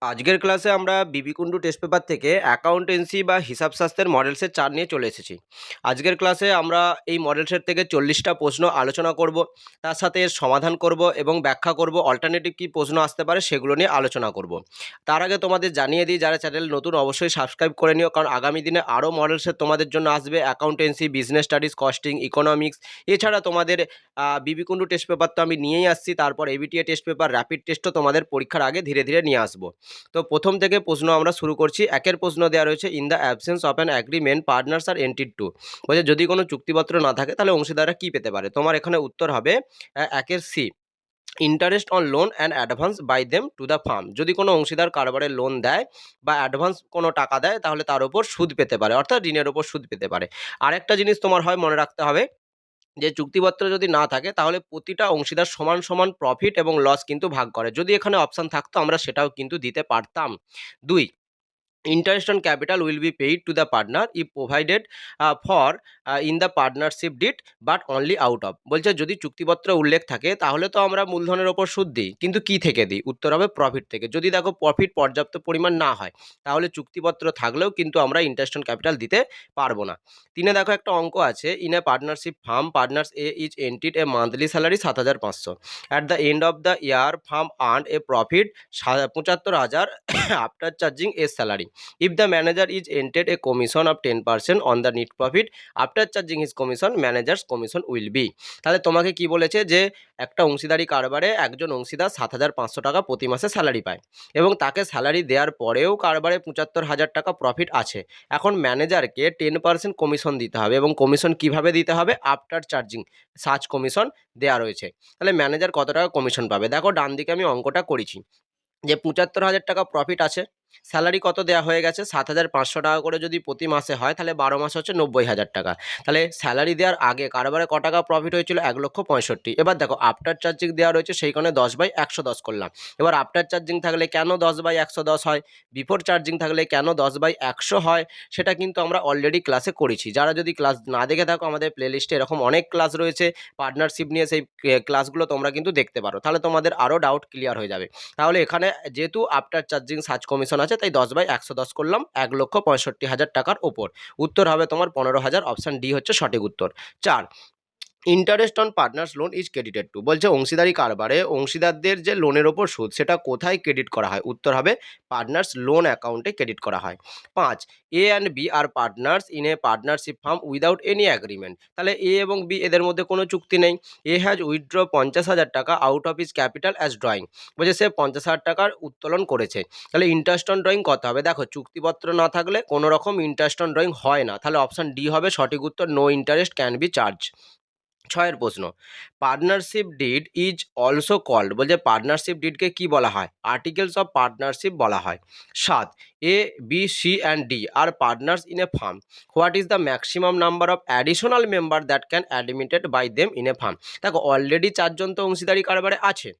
আজকের ক্লাসে আমরা বিবিকুন্ডু টেস্ট পেপার থেকে অ্যাকাউন্টেন্সি বা হিসাব শাস্ত্রের মডেলসের 4 নিয়ে চলে এসেছি। আজকের ক্লাসে আমরা এই মডেলসের থেকে 40টা প্রশ্ন আলোচনা করব, তার সাথে এর সমাধান করব এবং ব্যাখ্যা করব, অল্টারনেটিভ কী প্রশ্ন আসতে পারে সেগুলো নিয়ে আলোচনা করব। তার আগে তোমাদের জানিয়ে দিই, যারা চ্যানেল নতুন অবশ্যই সাবস্ক্রাইব করে নিও, কারণ আগামী দিনে আরও মডেলসের তোমাদের জন্য আসবে। Accountancy, business studies, costing, economics, এছাড়া তোমাদের বিবিকুন্ডু টেস্ট পেপার তো আমি নিয়েই আসছি, তারপর এবিটিএ টেস্ট পেপার, র্যাপিড টেস্টও তোমাদের পরীক্ষার আগে ধীরে ধীরে নিয়ে আসবো। তো প্রথম থেকে প্রশ্ন আমরা শুরু করছি। একের প্রশ্ন দেওয়া রয়েছে, in the absence of an agreement partners are entitled to. বলছে যদি কোনো চুক্তিপত্র না থাকে তাহলে অংশীদাররা কি পেতে পারে। তোমার এখানে উত্তর হবে একের C, interest on loan and advance by them to the firm. যদি কোনো অংশীদার কারবারে লোন দেয় বা অ্যাডভান্স কোনো টাকা দেয় তাহলে তার উপর সুদ পেতে পারে, অর্থাৎ ঋণের উপর সুদ পেতে পারে। আরেকটা জিনিস তোমার হয় মনে রাখতে হবে, যে চুক্তিপত্র যদি না থাকে তাহলে প্রতিটা অংশীদার সমান সমান প্রফিট এবং লস কিন্তু ভাগ করে। যদি এখানে অপশন থাকতো আমরা সেটাও কিন্তু দিতে পারতাম। 2, interest on capital will be paid to the partner if provided for in the partnership deed but only out of। বলছে যদি চুক্তিপত্রে উল্লেখ থাকে তাহলে তো আমরা মূলধনের ওপর সুদ দিই, কিন্তু কি থেকে দিই, উত্তর হবে প্রফিট থেকে। যদি দেখো প্রফিট পর্যাপ্ত পরিমাণ না হয় তাহলে চুক্তিপত্র থাকলেও কিন্তু আমরা ইন্টারেস্ট অন ক্যাপিটাল দিতে পারবো না। 3 দেখো একটা অঙ্ক আছে, in a partnership firm partners a is entitled a monthly salary 7,500। At the end of the year firm earn a profit 75,000 after charging a salary. If the manager is entered a commission of 10% on the net profit, after charging his commission, manager's commission will be। তাহলে তোমাকে কি বলেছে, যে একটা অংশীদারি কারবারে একজন অংশীদার 7,500 টাকা প্রতি মাসে স্যালারি পায় এবং তাকে স্যালারি দেওয়ার পরেও কারবারে 75,000 টাকা প্রফিট আছে। এখন ম্যানেজারকে 10% কমিশন দিতে হবে, এবং কমিশন কিভাবে দিতে হবে, আফটার চার্জিং সাচ কমিশন দেওয়া রয়েছে। তাহলে ম্যানেজার কত টাকা কমিশন পাবে, দেখো ডান দিকে আমি অঙ্কটা করেছি, যে 75,000 টাকা প্রফিট আছে, স্যালারি কত দেওয়া হয়ে গেছে 7,500 টাকা করে, যদি প্রতি মাসে হয় তাহলে 12 মাস হচ্ছে 90,000 টাকা। তাহলে স্যালারি দেওয়ার আগে কারবারে ক টাকা প্রফিট হয়েছিল 1,65,000। এবার দেখো আফটার চার্জিং দেওয়া রয়েছে, সেই কারণে 10/110 করলাম। এবার আফটার চার্জিং থাকলে কেন 10/110 হয়, বিফোর চার্জিং থাকলে কেন 10/100 হয়, সেটা কিন্তু আমরা অলরেডি ক্লাসে করেছি। যারা যদি ক্লাস না দেখে থাকো, আমাদের প্লেলিস্টে এরকম অনেক ক্লাস রয়েছে পার্টনারশিপ নিয়ে, সেই ক্লাসগুলো তোমরা কিন্তু দেখতে পারো, তাহলে তোমাদের আরও ডাউট ক্লিয়ার হয়ে যাবে। তাহলে এখানে যেহেতু আফটার চার্জিং সার্চ কমিশন আছে তাই 10/110 করলাম 1,65,000 টাকার ওপর। উত্তর হবে তোমার 15,000, অপশান ডি হচ্ছে সঠিক উত্তর। 4, interest on partners loan is credited two. বলছে অংশীদারি কারবারে অংশীদারদের যে লোনের ওপর সুদ সেটা কোথায় ক্রেডিট করা হয়, উত্তর হবে পার্টনার্স লোন অ্যাকাউন্টে ক্রেডিট করা হয়। 5, A and B are partners in a partnership firm without any agreement. তাহলে এ এবং বি এদের মধ্যে কোনো চুক্তি নেই। এ হ্যাজ উইথড্র 50,000 টাকা out of is capital as drawing. বলছে সে 50,000 টাকার উত্তোলন করেছে। তাহলে ইন্টারেস্ট অন ড্রয়িং কত হবে, দেখো চুক্তিপত্র না থাকলে কোনো রকম ইন্টারেস্ট অন ড্রয়িং হয় না, তাহলে অপশান ডি হবে সঠিক উত্তর, no interest can be charge. 6 প্রশ্ন, partnership deed is also called. বলছে পার্টনারশিপ ডিডকে কি বলা হয়, আর্টিকেলস অফ পার্টনারশিপ বলা হয়। 7, A B C and D are partners in a firm, what is the maximum number of additional member that can admitted by them in a firm. দেখো already 4 জন তো অংশীদারি কারবারে আছে,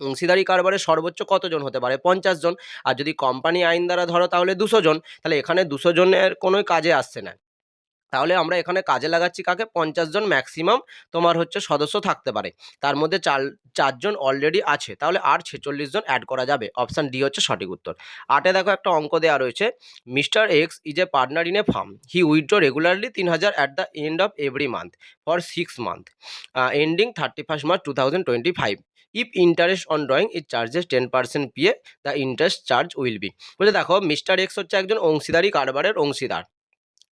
অংশীদারি কারবারে সর্বোচ্চ কতজন হতে পারে, 50 জন। আর যদি কোম্পানি আইন দ্বারা ধরো তাহলে 200 জন। তাহলে এখানে 200 জনের কোনো কাজে আসছে না, তাহলে আমরা এখানে কাজে লাগাচ্ছি কাকে, 50 জন ম্যাক্সিমাম তোমার হচ্ছে সদস্য থাকতে পারে। তার মধ্যে 4 জন অলরেডি আছে, তাহলে আর 46 জন অ্যাড করা যাবে। অপশান ডি হচ্ছে সঠিক উত্তর। 8 দেখো একটা অঙ্ক দেওয়া রয়েছে, mister x is a partner in a farm, he withdraw regularly 3,000 at the end of every month for 6 month ending 31 March 2025। If interest on drawing is charges 10% PA, the interest charge will be. বলে দেখো mister x হচ্ছে একজন অংশীদারি কারবারের অংশীদার,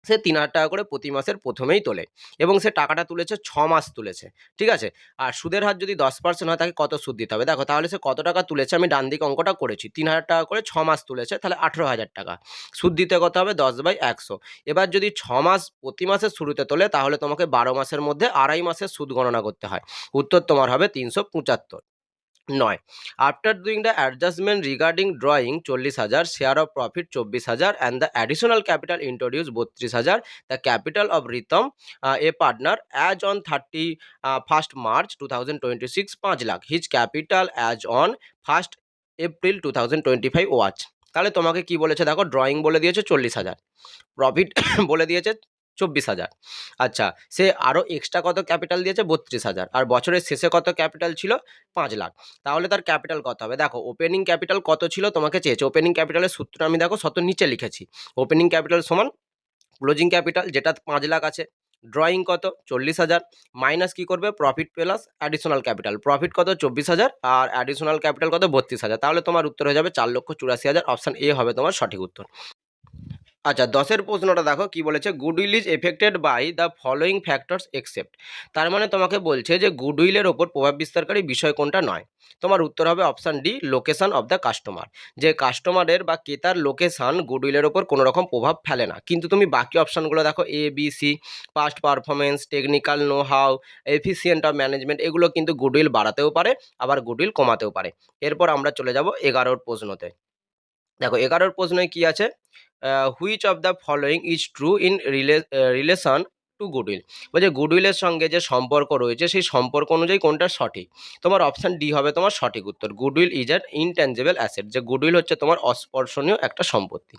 সে 3,000 টাকা করে প্রতি মাসের প্রথমেই তোলে এবং সে টাকাটা তুলেছে 6 মাস তুলেছে, ঠিক আছে। আর সুদের হার যদি 10% হয় তাকে কত সুদ দিতে হবে, দেখো তাহলে সে কত টাকা তুলেছে, আমি ডান দিকে অঙ্কটা করেছি, 3,000 টাকা করে 6 মাস তুলেছে, তাহলে 18,000 টাকা। সুদ দিতে কত হবে, 10/100। এবার যদি 6 মাস প্রতি মাসের শুরুতে তোলে তাহলে তোমাকে 12 মাসের মধ্যে 2.5 মাসের সুদ গণনা করতে হয়। উত্তর তোমার হবে 375। 9, after doing the adjustment regarding drawing 40,000, share of profit 24,000 and the additional capital introduce 32,000, the capital of Ritam a partner as on 31 March 2026 5 lakh, his capital as on 1 April 2025 watch. তাহলে তোমাকে কি বলেছে, দেখো ড্রয়িং বলে দিয়েছে 40,000, প্রফিট বলে দিয়েছে 24,000। আচ্ছা, সে আরও এক্সট্রা কত ক্যাপিটাল দিয়েছে? 32,000। আর বছরের শেষে কত ক্যাপিটাল ছিল? 5,00,000। তাহলে তার ক্যাপিটাল কত হবে? দেখো ওপেনিং ক্যাপিটাল কত ছিল তোমাকে চেয়েছে। ওপেনিং ক্যাপিটালের সূত্র আমি দেখো শত নিচে লিখেছি। ওপেনিং ক্যাপিটাল সমান ক্লোজিং ক্যাপিটাল, যেটা 5,00,000 আছে। ড্রয়িং কত? 40,000। মাইনাস কি করবে? Profit plus additional capital. Profit কত? 24,000 আর অ্যাডিশনাল ক্যাপিটাল কত? 32,000। তাহলে তোমার উত্তর হয়ে যাবে 4,84,000। অপশান এ হবে তোমার সঠিক উত্তর। আচ্ছা, 10-এর প্রশ্নটা দেখো কি বলেছে, goodwill is affected by the following factors except. তার মানে তোমাকে বলছে যে গুডউইলের ওপর প্রভাব বিস্তারকারী বিষয় কোনটা নয়। তোমার উত্তর হবে option D, location of the customer. যে কাস্টমারের বা ক্রেতার লোকেশন গুডউইলের ওপর কোনো রকম প্রভাব ফেলে না। কিন্তু তুমি বাকি অপশানগুলো দেখো, A B C, past performance, technical know how, efficient of management, এগুলো কিন্তু গুডউইল বাড়াতেও পারে আবার গুডউইল কমাতেও পারে। এরপর আমরা চলে যাব 11-র প্রশ্নতে। দেখো 11-র প্রশ্নে কি আছে, which of the following is true in relation to goodwill. বলছে গুডউইলের সঙ্গে যে সম্পর্ক রয়েছে সেই সম্পর্ক অনুযায়ী কোনটা সঠিক। তোমার অপশান ডি হবে তোমার সঠিক উত্তর। Goodwill is an intangible asset, যে গুডউইল হচ্ছে তোমার অস্পর্শনীয় একটা সম্পত্তি।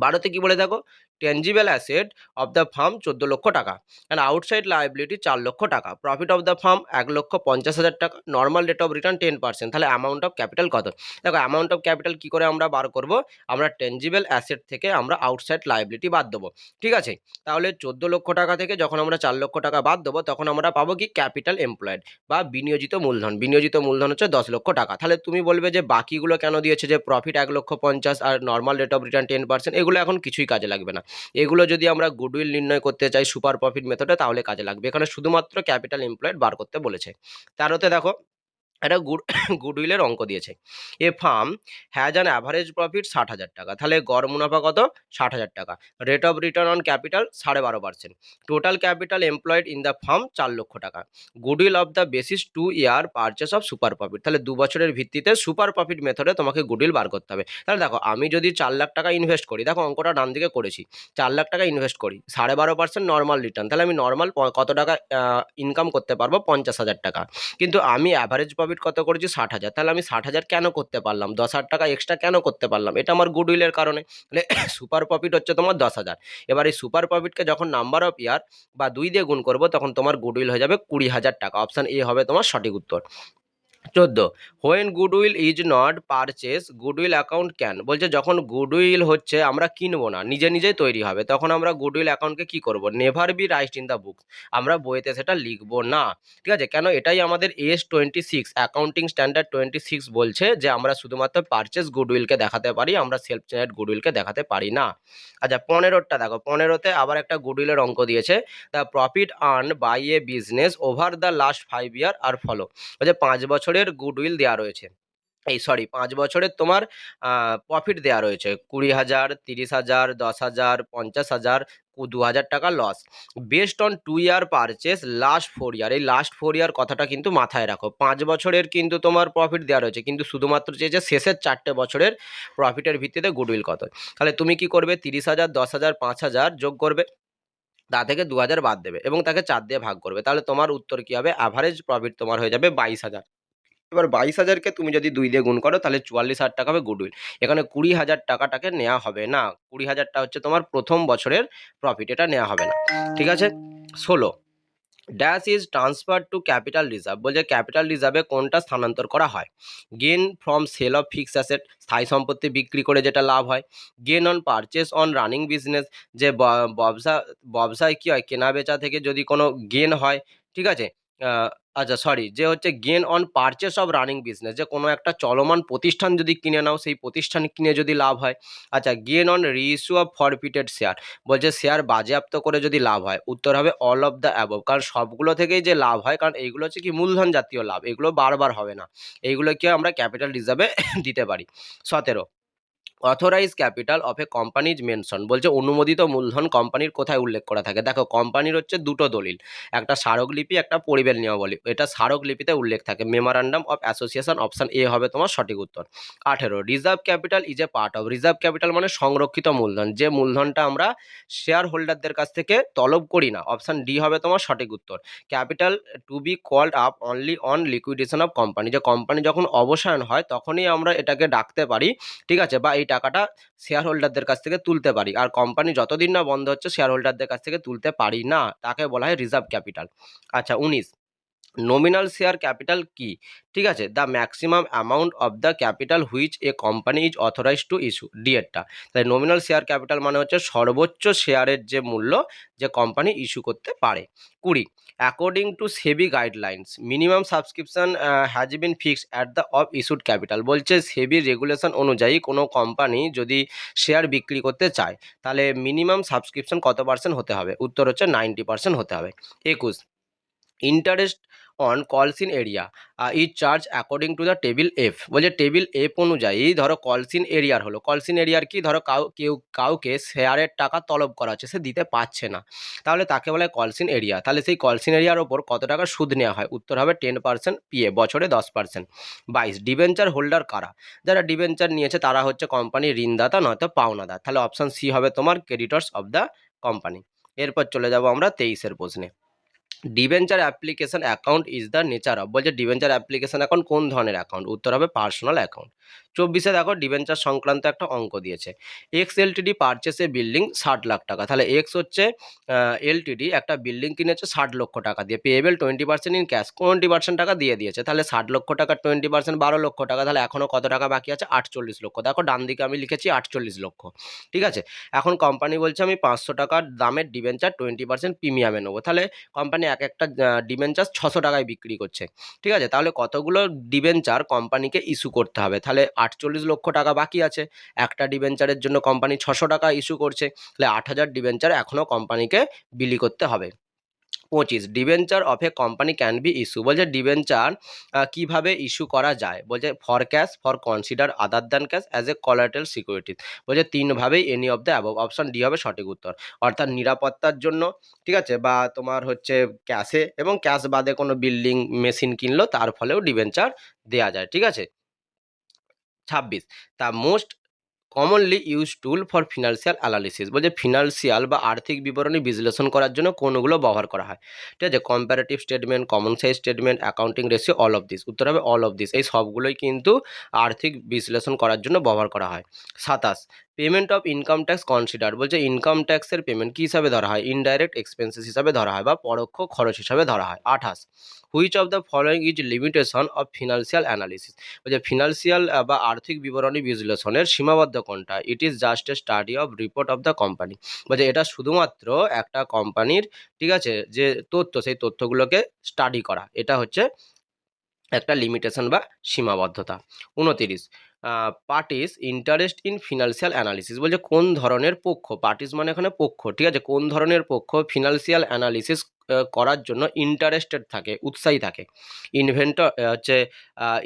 12তে কি বলে দেখো, tangible asset of the farm 14 লক্ষ টাকা, অ্যান্ড আউটসাইড লায়াবিলিটি 4 লক্ষ টাকা, প্রফিট অফ দ্য ফার্ম 1,50,000 টাকা, নর্মাল রেট অফ রিটার্ন 10%। তাহলে অ্যামাউন্ট অফ ক্যাপিটাল কত? দেখো অ্যামাউন্ট অফ ক্যাপিটাল কি করে আমরা বার করব? আমরা টেনজিবল অ্যাসেট থেকে আমরা আউটসাইড লায়াবিলিটি বাদ দেবো। ঠিক আছে, তাহলে 14 লক্ষ টাকা থেকে যখন আমরা 4 লক্ষ টাকা বাদ দেবো তখন আমরা পাবো কি? ক্যাপিটাল এমপ্লয়েড বা বিনিয়োজিত মূলধন। বিনিয়োজিত মূলধন হচ্ছে 10 লক্ষ টাকা। তাহলে তুমি বলবে যে বাকিগুলো কেন দিয়েছে, যে প্রফিট 1,50,000 আর নর্মাল রেট অফ রিটার্ন 10%, এগুলো এখন কিছুই কাজে লাগবে না। এগুলো যদি আমরা গুডউইল নির্ণয় করতে চাই সুপার প্রফিট মেথডে তাহলে কাজে লাগবে। এখানে শুধুমাত্র ক্যাপিটাল এমপ্লয়েড বার করতে বলেছে। 13তে দেখো একটা গুডউইলের অঙ্ক দিয়েছে। A firm has an average profit 60,000 টাকা। তাহলে গড় মুনাফা কত? 60,000 টাকা। Rate of return on capital 12.5%। Total capital employed in the firm 4 লক্ষ টাকা। Goodwill of the basis 2 year purchase of super profit. তাহলে 2 বছরের ভিত্তিতে সুপার প্রফিট মেথডে তোমাকে গুডউইল বার করতে হবে। তাহলে দেখো আমি যদি 4 লাখ টাকা ইনভেস্ট করি, দেখো অঙ্কটা ডান দিকে করেছি, 4 লাখ টাকা ইনভেস্ট করি, 12.5% নর্মাল রিটার্ন, তাহলে আমি নর্মাল কত টাকা ইনকাম করতে পারবো? 50,000 টাকা। কিন্তু আমি অ্যাভারেজ প্রফিট কত করেছি? 60,000। তাহলে আমি 60,000 কেন করতে পারলাম? 10,000 টাকা এক্সট্রা কেন করতে পারলাম? এটা আমার গুডউইলের কারণে। তাহলে সুপার প্রফিট হচ্ছে তোমার 10,000। এবার এই সুপার প্রফিটকে যখন নাম্বার অফ ইয়ার বা 2 দিয়ে গুণ করবো তখন তোমার গুডউইল হয়ে যাবে 20,000 টাকা। অপশান এ হবে তোমার সঠিক উত্তর। 14, when goodwill is not purchase goodwill account can. বলছে যখন গুডউইল হচ্ছে আমরা কিনবো না, নিজে নিজেই তৈরি হবে, তখন আমরা গুডউইল অ্যাকাউন্টকে কি করব? Never be right in the book. আমরা বইতে সেটা লিখবো না। ঠিক আছে, কেন? এটাই আমাদের S26 অ্যাকাউন্টিং স্ট্যান্ডার্ড 26 বলছে যে আমরা শুধুমাত্র পারচেস গুডউইলকে দেখাতে পারি, আমরা সেলফ জেনারেট গুডউইলকে দেখাতে পারি না। আচ্ছা 15টা দেখো, 15তে আবার একটা গুডউইলের অঙ্ক দিয়েছে। The profit earn by a business over the last 5 year are follow. বলছে 5 বছরের গুডউইল দেওয়া রয়েছে, 5 বছরের তোমার প্রফিট দেওয়া রয়েছে 20,000, 30,000, 10,000, 50,000, 2,000 টাকা loss, based on 2 year purchase last 4 year. এই লাস্ট 4 ইয়ার কথাটা কিন্তু মাথায় রাখো। 5 বছরের কিন্তু তোমার প্রফিট দেওয়া রয়েছে, কিন্তু শুধুমাত্র চেয়েছে শেষের 4টে বছরের প্রফিটের ভিত্তিতে গুডউইল কত। তাহলে তুমি কি করবে? 30,000, 10,000, 5,000 যোগ করবে, তা থেকে 2,000 বাদ দেবে এবং তাকে 4 দিয়ে ভাগ করবে। তাহলে তোমার উত্তর কি হবে? অ্যাভারেজ প্রফিট তোমার হয়ে যাবে 22,000। এবার 22,000-কে তুমি যদি 2 দিয়ে গুণ করো তাহলে 44,000 টাকা হবে গুডউইল। এখানে 20,000 টাকাটাকে নেওয়া হবে না। 20,000টা হচ্ছে তোমার প্রথম বছরের প্রফিট, এটা নেওয়া হবে না। ঠিক আছে। 16, dash is transfer to capital reserve. বলছে ক্যাপিটাল রিজার্ভে কোনটা স্থানান্তর করা হয়? Gain from sale of fixed asset, স্থায়ী সম্পত্তি বিক্রি করে যেটা লাভ হয়। Gain on purchase on running business, যে ব্যবসায় কী হয়, কেনা বেচা থেকে যদি কোনো গেন হয়। ঠিক আছে, আচ্ছা সরি, যে হচ্ছে gain on purchase of running business, যে কোনো একটা চলমান প্রতিষ্ঠান যদি কিনে নাও, সেই প্রতিষ্ঠান কিনে যদি লাভ হয়। আচ্ছা gain on reissue of ফরফিটেড share, বলছে শেয়ার বাজেয়াপ্ত করে যদি লাভ হয়। উত্তর হবে অল অফ দ্য অ্যাবভ, কারণ সবগুলো থেকেই যে লাভ হয়, কারণ এইগুলো হচ্ছে কি মূলধন জাতীয় লাভ, এগুলো বারবার হবে না, এইগুলো কি আমরা ক্যাপিটাল রিজার্ভে দিতে পারি। 17, authorize capital of a company is mention. বলছে অনুমোদিত মূলধন কোম্পানির কোথায় উল্লেখ করা থাকে? দেখো কোম্পানির হচ্ছে দুটো দলিল, একটা স্মারকলিপি, একটা পরিবেল নিয়মাবলী। এটা স্মারকলিপিতে উল্লেখ থাকে, memorandum of association. Option A হবে তোমার সঠিক উত্তর। 18, reserve capital is a part of. Reserve capital মানে সংরক্ষিত মূলধন, যে মূলধনটা আমরা শেয়ার হোল্ডারদের কাছ থেকে তলব করি না। অপশন ডি হবে তোমার সঠিক উত্তর। Capital to be called up only on liquidation of company, যে কোম্পানি যখন অবসায়ন হয় তখনই আমরা এটাকে ডাকতে পারি। ঠিক আছে, বা এই টাকাটা শেয়ার হোল্ডারদের কাছ থেকে তুলতে পারি, আর কোম্পানি যতদিন না বন্ধ হচ্ছে শেয়ার হোল্ডারদের কাছ থেকে তুলতে পারি না, তাকে বলা হয় রিজার্ভ ক্যাপিটাল। আচ্ছা 19, নমিনাল শেয়ার ক্যাপিটাল কি? ঠিক আছে, the maximum amount of the capital which a company is authorize to issue, ডিএরটা। তাই নমিনাল শেয়ার ক্যাপিটাল মানে হচ্ছে সর্বোচ্চ শেয়ারের যে মূল্য যে কোম্পানি ইস্যু করতে পারে। 20, according to SEBI guidelines minimum subscription has been fixed at the of issued capital. বলছে সেবির রেগুলেশন অনুযায়ী কোনো কোম্পানি যদি শেয়ার বিক্রি করতে চায় তাহলে মিনিমাম সাবস্ক্রিপশন কত পার্সেন্ট হতে হবে? উত্তর হচ্ছে 90% হতে হবে। 21, ইন্টারেস্ট অন কলস in area is charge according to the table F. বলছে টেবিল এফ অনুযায়ী ধরো কলসিন এরিয়ার হলো, কলসিন এরিয়ার কি, ধরো কাউকে শেয়ারের টাকা তলব করা হচ্ছে, সে দিতে পারছে না, তাহলে তাকে বলে কলসিন এরিয়া। তাহলে সেই কলসিন এরিয়ার ওপর কত টাকা সুদ নেওয়া হয়? উত্তর হবে 10% পিএ, বছরে 10%। 22, ডিবেঞ্চার হোল্ডার কারা? যারা ডিবেঞ্চার নিয়েছে তারা হচ্ছে কোম্পানির ঋণদাতা নয়তো পাওনাদার। তাহলে অপশান সি হবে তোমার ক্রেডিটর্স অফ দ্য কোম্পানি। এরপর চলে যাব আমরা 23-এর প্রশ্নে। Debenture application account is the nature of. বলছে ডিবেঞ্চার অ্যাপ্লিকেশন অ্যাকাউন্ট কোন ধরনের অ্যাকাউন্ট? উত্তর হবে পার্সোনাল অ্যাকাউন্ট। 24-এ দেখো ডিবেঞ্চার সংক্রান্ত একটা অঙ্ক দিয়েছে। এক্স এলটিডি পারচেসে বিল্ডিং 60 লাখ টাকা। তাহলে এক্স হচ্ছে এলটিডি একটা বিল্ডিং কিনেছে 60 লক্ষ টাকা দিয়ে, পেয়েবেল 20% ইন ক্যাশ, 20% টাকা দিয়ে দিয়েছে। তাহলে 60 লক্ষ টাকা 20% 12 লক্ষ টাকা, তাহলে এখনও কত টাকা বাকি আছে? 48 লক্ষ। দেখো ডান দিকে আমি লিখেছি 48 লক্ষ, ঠিক আছে। এখন কোম্পানি বলছে আমি 500 টাকার দামের ডিবেঞ্চার 20% প্রিমিয়ামে নেবো, তাহলে কোম্পানি এক একটা ডিবেঞ্চার 600 টাকায় বিক্রি করছে, ঠিক আছে। তাহলে কতগুলো ডিবেঞ্চার কোম্পানিকে ইস্যু করতে হবে? তাহলে 48 লক্ষ টাকা বাকি আছে, একটা ডিবেঞ্চারের জন্য কোম্পানি 600 টাকা ইস্যু করছে, তাহলে 8000 ডিবেঞ্চার এখনও কোম্পানিকে বিলি করতে হবে। 25, debenture of a company can be issue. বলছে ডিবেঞ্চার কিভাবে ইস্যু করা যায়? বলছে for cash, for consider other than cash, as a collateral security. বলছে তিনভাবেই any of the above, option D হবে সঠিক উত্তর। অর্থাৎ নিরাপত্তার জন্য, ঠিক আছে, বা তোমার হচ্ছে ক্যাশে, এবং ক্যাশ বাদে কোনো বিল্ডিং মেশিন কিনলো তার ফলেও ডিবেঞ্চার দেওয়া যায়, ঠিক আছে। 26, the most commonly use tool for financial analysis. বলছে ফিনান্সিয়াল বা আর্থিক বিবরণী বিশ্লেষণ করার জন্য কোনগুলো ব্যবহার করা হয়? ঠিক আছে, comparative statement, common size statement, accounting ratio, all of this. উত্তর হবে অল অফ দিস। এই সবগুলোই কিন্তু আর্থিক বিশ্লেষণ করার জন্য ব্যবহার করা হয়। 27, payment of income tax consider. বলছে ইনকাম ট্যাক্সের পেমেন্ট কী হিসাবে ধরা হয়? ইনডাইরেক্ট এক্সপেন্সেস হিসাবে ধরা হয় বা পরোক্ষ খরচ হিসাবে ধরা হয়। 28, which of the following is limitation of financial analysis. বলছে ফিনান্সিয়াল বা আর্থিক বিবরণী বিশ্লেষণের সীমাবদ্ধ কোনটা? It is just a study of report of the company. বলছে এটা শুধুমাত্র একটা কোম্পানির, ঠিক আছে, যে তথ্য সেই তথ্যগুলোকে স্টাডি করা, এটা হচ্ছে একটা লিমিটেশন বা সীমাবদ্ধতা। 29, parties interest in financial analysis. বলছে কোন ধরনের পক্ষ, পার্টিস মানে এখানে পক্ষ, ঠিক আছে, কোন ধরনের পক্ষ ফিনান্সিয়াল অ্যানালিসিস করার জন্য ইন্টারেস্টেড থাকে, উৎসাহী থাকে?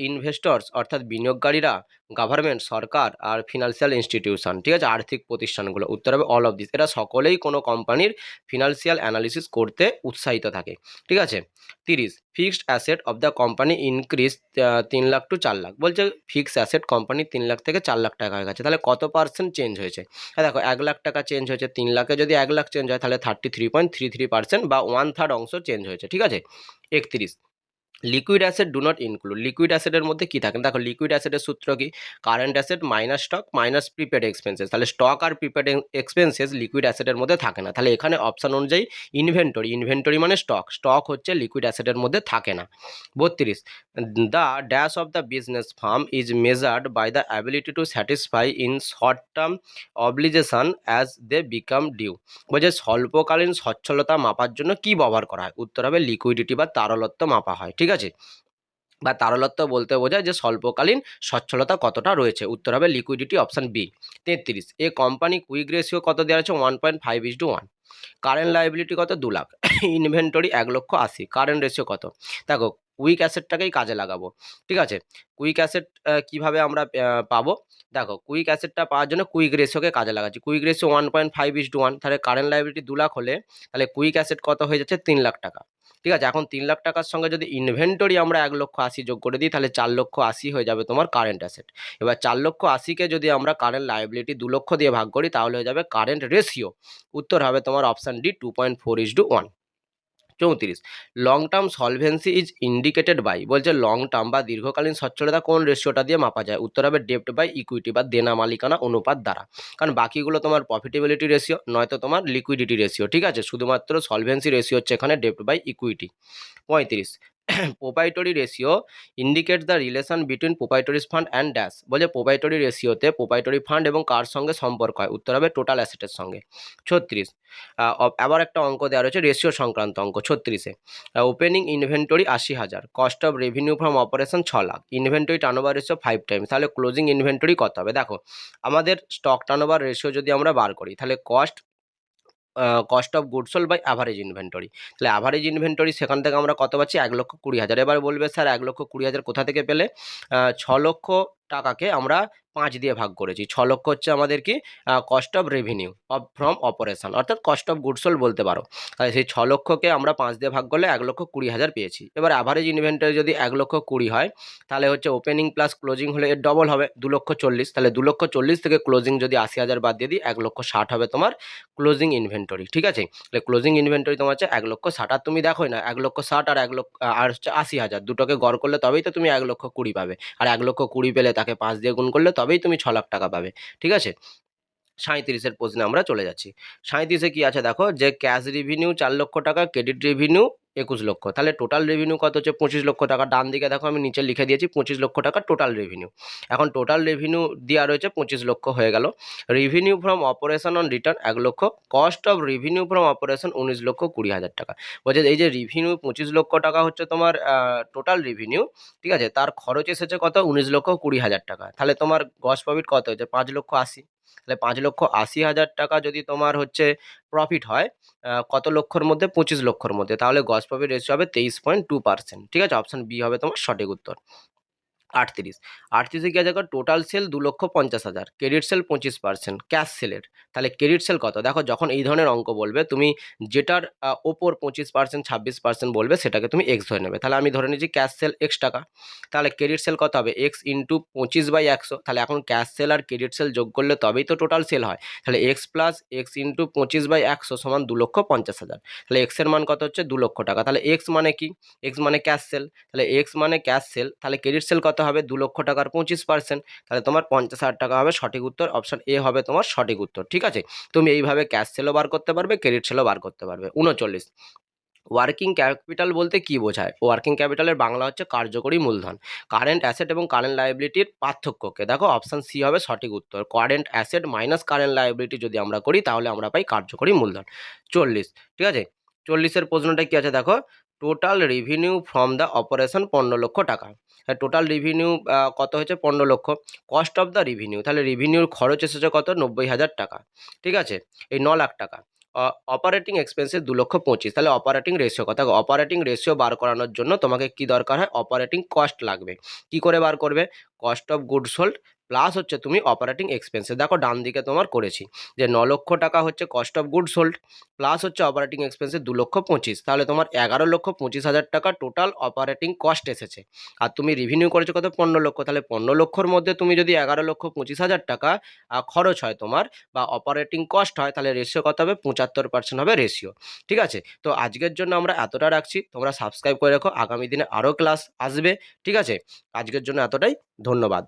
ইনভেস্টর্স অর্থাৎ বিনিয়োগকারীরা, গভর্নমেন্ট সরকার, আর ফিনান্সিয়াল ইনস্টিটিউশন, ঠিক আছে, আর্থিক প্রতিষ্ঠানগুলো। উত্তর হবে অল অফ দিস। এরা সকলেই কোনো কোম্পানির ফিনান্সিয়াল অ্যানালিসিস করতে উৎসাহিত থাকে, ঠিক আছে। 30, fixed asset of the company increase 3 lakh to 4 lakh. বলছে ফিক্সড অ্যাসেট কোম্পানি 3 লাখ থেকে 4 লাখ টাকা হয়ে গেছে, তাহলে কত পার্সেন্ট চেঞ্জ হয়েছে? দেখো 1 লাখ টাকা চেঞ্জ হয়েছে, 3 লাখে যদি 1 লাখ চেঞ্জ হয় তাহলে 33.33% বা 1/3 অংশ চেঞ্জ হয়েছে, ঠিক আছে। 31, liquid asset do not include. Liquid অ্যাসেটের মধ্যে কী থাকে? দেখো লিকুইড অ্যাসেটের সূত্র কি? Current asset minus stock minus prepaid expenses. তাহলে স্টক আর প্রিপেড এক্সপেন্সেস লিকুইড অ্যাসেটের মধ্যে থাকে না, তাহলে এখানে অপশান অনুযায়ী ইনভেন্টরি, ইনভেন্টরি মানে স্টক, স্টক হচ্ছে লিকুইড অ্যাসেটের মধ্যে থাকে না। 32, the dash of the business firm is measured by the ability to satisfy in short term obligation as they become due. বলছে স্বল্পকালীন সচ্ছলতা মাপার জন্য কি ব্যবহার করা হয়? উত্তর হবে লিকুইডিটি বা তারলত্ব মাপা হয়, ঠিক আছে, বা তারলত্ব বলতে বোঝায় যে স্বল্পকালীন সচ্ছলতা কতটা রয়েছে। উত্তর হবে liquidity, option B. 33, a company quick ratio কত দেওয়া আছে? 1.5:1। কারেন্ট লাইবিলিটি কত? 2 লাখ। ইনভেন্টরি 1,80,000। কারেন্ট রেশিও কত? দেখো কুইক অ্যাসেটটাকেই কাজে লাগাবো, ঠিক আছে। কুইক অ্যাসেট কীভাবে আমরা পাবো? দেখো কুইক অ্যাসেটটা পাওয়ার জন্য কুইক রেশিওকে কাজে লাগাচ্ছি। কুইক রেশিও 1.5:1, তাহলে কারেন্ট লাইবিলিটি 2 লাখ হলে তাহলে কুইক অ্যাসেট কত হয়ে যাচ্ছে? 3 লাখ টাকা, ঠিক আছে। এখন 3 লাখ টাকার সঙ্গে যদি ইনভেন্টরি আমরা 1,80,000 যোগ করে দিই তাহলে 4,80,000 হয়ে যাবে তোমার কারেন্ট অ্যাসেট। এবার 4,80,000কে যদি আমরা কারেন্ট লাইবিলিটি 2 লক্ষ দিয়ে ভাগ করি তাহলে হয়ে যাবে কারেন্ট রেশিও। উত্তর হবে তোমার option D 2.4:1। 34 long term solvency is indicated by, বলছে লং টার্ম বা দীর্ঘকালীন সচ্ছলতা কোন রেশিওটা দিয়ে মাপা যায়? উত্তর হবে ডেপ্ট বাই ইকুইটি বা দেনা মালিকানা অনুপাত দ্বারা। কারণ বাকিগুলো তোমার প্রফিটেবিলিটি রেশিও, নয়তো তোমার লিকুইডিটি রেশিও, ঠিক আছে? শুধুমাত্র সলভেন্সি রেশিও হচ্ছে এখানে ডেপ্ট by equity. 35 proprietary ratio indicate the relation between proprietors fund and dash, বলে প্রোপাইটরি রেশিওতে প্রোপাইটরি ফান্ড এবং কার সঙ্গে সম্পর্ক হয়? উত্তর হবে টোটাল অ্যাসেটের সঙ্গে। 36 আবার একটা অঙ্ক দেওয়া রয়েছে রেশিও সংক্রান্ত অঙ্ক 36-এ। Opening inventory 80,000, cost of revenue from operation 6 lakh, inventory turnover ratio 5 times, তাহলে ক্লোজিং ইনভেন্টরি কত হবে? দেখো আমাদের স্টক টার্নওভার রেশিও যদি আমরা বার করি তাহলে cost of goods sold by average inventory, তাহলে অ্যাভারেজ ইনভেন্টরি সেখান থেকে আমরা কত পাচ্ছি? 1,20,000। এবার বলবে স্যার 1,20,000 কোথা থেকে পেলে? 6 লক্ষ টাকাকে আমরা 5 দিয়ে ভাগ করেছি। 6 লক্ষ হচ্ছে আমাদের কি cost of revenue from operation, অর্থাৎ কস্ট অফ গুডস সোল্ড বলতে পারো। তাহলে সেই 6 লক্ষকে আমরা 5 দিয়ে ভাগ করলে 1,20,000 পেয়েছি। এবার অ্যাভারেজ ইনভেন্টরি যদি 1,20,000 হয় তাহলে হচ্ছে ওপেনিং প্লাস ক্লোজিং হলে এর ডবল হবে 2,40,000। তাহলে 2,40,000 থেকে ক্লোজিং যদি 80,000 বাদ দিয়ে দিই 1,60,000 হবে তোমার ক্লোজিং ইনভেন্টরি, ঠিক আছে? তাহলে ক্লোজিং ইনভেন্টরি তোমার হচ্ছে 1,60,000। আর তুমি দেখোই না 1,60,000 আর 1,00,000 আর হচ্ছে 80,000 দুটোকে গড় করলে তবেই তো তুমি 1,20,000 পাবে। আর 1,20,000 পেলে তাকে 5 দিয়ে গুণ করলে তবেই তুমি 6 লাখ টাকা পাবে, ঠিক আছে? 37-এর প্রশ্নে আমরা চলে যাচ্ছি। 37-এ কি আছে দেখো, যে ক্যাশ রেভিনিউ 4 লক্ষ টাকা, ক্রেডিট রেভিনিউ 21 লক্ষ, তাহলে টোটাল রেভিনিউ কত হচ্ছে? 25 লক্ষ টাকা। ডান দিকে দেখো আমি নিচে লিখে দিয়েছি 25 লক্ষ টাকা টোটাল রেভিনিউ। এখন টোটাল রেভিনিউ দেওয়া রয়েছে 25 লক্ষ হয়ে গেল। Revenue from operation on return 1 লক্ষ, cost of revenue from operation 19,20,000 টাকা। বলছে এই যে রেভিনিউ 25 লক্ষ টাকা হচ্ছে তোমার টোটাল রেভিনিউ, ঠিক আছে? তার খরচ এসেছে কত? 19,20,000 টাকা। তাহলে তোমার গ্রস প্রফিট কত হয়েছে? 5,80,000। তাহলে 5,80,000 টাকা যদি তোমার হচ্ছে প্রফিট হয় কত লক্ষর মধ্যে? 25 লক্ষর মধ্যে, তাহলে গ্রস প্রফিট রেশিও হবে 23.2%, ঠিক আছে? অপশন বি হবে তোমার সঠিক উত্তর। 38 কি আছে? Total sell 2,50,000, credit sell 25%, cash সেলের, তাহলে ক্রেডিট সেল কত? দেখো যখন এই ধরনের অঙ্ক বলবে তুমি যেটার ওপর 25% 26% বলবে সেটাকে তুমি এক্স ধরে নেবে। তাহলে আমি ধরে নিচ্ছি ক্যাশ সেল X টাকা, তাহলে ক্রেডিট সেল কত হবে? X into 25/100। তাহলে এখন ক্যাশ সেল আর ক্রেডিট সেল যোগ করলে তবেই তো টোটাল সেল হয়। তাহলে এক্স প্লাস এক্স ইন্টু 25/100 সমান 2,50,000। তাহলে এক্স এর মান কত হচ্ছে? 2 লক্ষ টাকা। তাহলে এক্স মানে কি? এক্স মানে ক্যাশ সেল, তাহলে এক্স মানে ক্যাশ সেল, তাহলে ক্রেডিট সেল কত হবে? 2 লক্ষ টাকার 25%, তাহলে তোমার 50,000 টাকা হবে। সঠিক উত্তর অপশন এ হবে তোমার সঠিক উত্তর, ঠিক আছে? তুমি এইভাবে ক্যাশ সেলও বার করতে পারবে, ক্রেডিট সেলও বার করতে পারবে। 39 ওয়ার্কিং ক্যাপিটাল বলতে কি বোঝায়? ওয়ার্কিং ক্যাপিটালের বাংলা হচ্ছে কার্যকরী মূলধন। কারেন্ট অ্যাসেট এবং কারেন্ট লায়াবিলিটির পার্থক্যকে দেখো, অপশন সি হবে সঠিক উত্তর। Current asset minus current liability যদি আমরা করি তাহলে আমরা পাই কার্যকরী মূলধন। 40, ঠিক আছে? 40-এর প্রশ্নটা কি আছে দেখো, total revenue from the operation 15 লক্ষ টাকা। টোটাল রেভিনিউ কত হয়েছে? 15 লক্ষ। কস্ট অফ দ্য রেভিনিউ, তাহলে রেভিনিউর খরচ এসেছে কত? 90,000 টাকা, ঠিক আছে? এই 9 লাখ টাকা। অপারেটিং এক্সপেন্সেস 2,25,000, তাহলে অপারেটিং রেশিও কথা, অপারেটিং রেশিও বার করানোর জন্য তোমাকে কি দরকার হয়? অপারেটিং কস্ট লাগবে। কি করে বার করবে? Cost of goods sold plus হচ্ছে তুমি অপারেটিং এক্সপেন্সেস, দেখো ডান দিকে তোমার করেছি যে 9 লক্ষ টাকা হচ্ছে cost of goods sold plus হচ্ছে অপারেটিং এক্সপেন্সেস 2,25,000, তাহলে তোমার 11,25,000 টাকা টোটাল অপারেটিং কস্ট এসেছে। আর তুমি রেভিনিউ করেছো কত? 15 লক্ষ, তাহলে 15 লক্ষর মধ্যে তুমি যদি 11,25,000 টাকা খরচ হয় তোমার বা অপারেটিং কস্ট হয়, তাহলে রেশিও কত হবে? 75% হবে রেশিও, ঠিক আছে? তো আজকের জন্য আমরা এতটা রাখছি, তোমরা সাবস্ক্রাইব করে রাখো, আগামী দিনে আরও ক্লাস আসবে, ঠিক আছে? আজকের জন্য এতটাই, ধন্যবাদ।